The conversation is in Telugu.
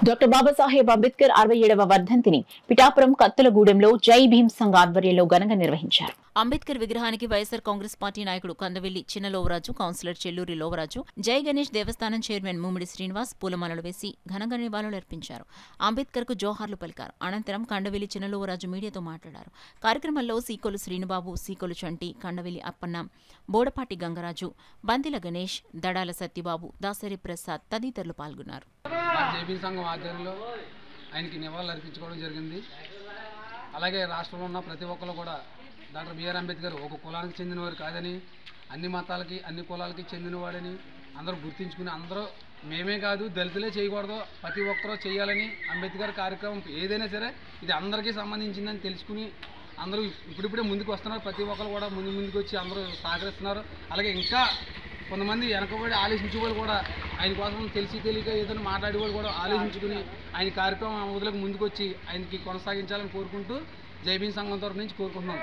డాక్టర్ బాబాసాహెబ్ అంబేద్కర్ 67వ వర్ధంతిని పిఠాపురం కత్తులగూడెంలో జై భీమ్ సంఘ్ ఆధ్వర్యంలో ఘనంగా నిర్వహించారు. అంబేద్కర్ విగ్రహానికి వైఎస్సార్ కాంగ్రెస్ పార్టీ నాయకుడు కందవెల్లి చిన్నలోవరాజు, కౌన్సిలర్ చెల్లూరి లోవరాజు, జై గణేష్ దేవస్థానం చైర్మన్ ముమ్మిడి శ్రీనివాస్ పూలమాలలు వేసి ఘనంగా నివాళులర్పించారు. అంబేద్కర్ కు జోహార్లు పలికారు. అనంతరం కండవెల్లి చిన్నలోవరాజు మీడియాతో మాట్లాడారు. కార్యక్రమంలో సీకోలు శ్రీనుబాబు, సీకోలు చంటి, కండవెల్లి అప్పన్న, బోడపాటి గంగరాజు, బందిల గణేష్, దడాల సత్యబాబు, దాసరి ప్రసాద్ తదితరులు పాల్గొన్నారు. ఆధ్వర్యంలో ఆయనకి నివాళులు అర్పించుకోవడం జరిగింది. అలాగే రాష్ట్రంలో ఉన్న ప్రతి ఒక్కరు కూడా డాక్టర్ బిఆర్ అంబేద్కర్ ఒక కులానికి చెందినవారు కాదని, అన్ని మతాలకి అన్ని కులాలకి చెందినవాడని అందరూ గుర్తించుకుని అందరూ మేమే కాదు దళితులే చేయకూడదు, ప్రతి ఒక్కరూ చేయాలని అంబేద్కర్ కార్యక్రమం ఏదైనా సరే ఇది అందరికీ సంబంధించిందని తెలుసుకుని అందరూ ఇప్పుడిప్పుడే ముందుకు వస్తున్నారు. ప్రతి ఒక్కరు కూడా ముందుకు వచ్చి అందరూ సహకరిస్తున్నారు. అలాగే ఇంకా కొంతమంది వెనకబడి ఆలోచించేవాళ్ళు కూడా ఆయన కోసం తెలియక ఏదైనా మాట్లాడేవాళ్ళు కూడా ఆలోచించుకుని ఆయన కార్యక్రమం వదిలేక ముందుకు వచ్చి ఆయనకి కొనసాగించాలని కోరుకుంటూ జై భీమ్ సంఘం తరఫు నుంచి కోరుకుంటున్నాం.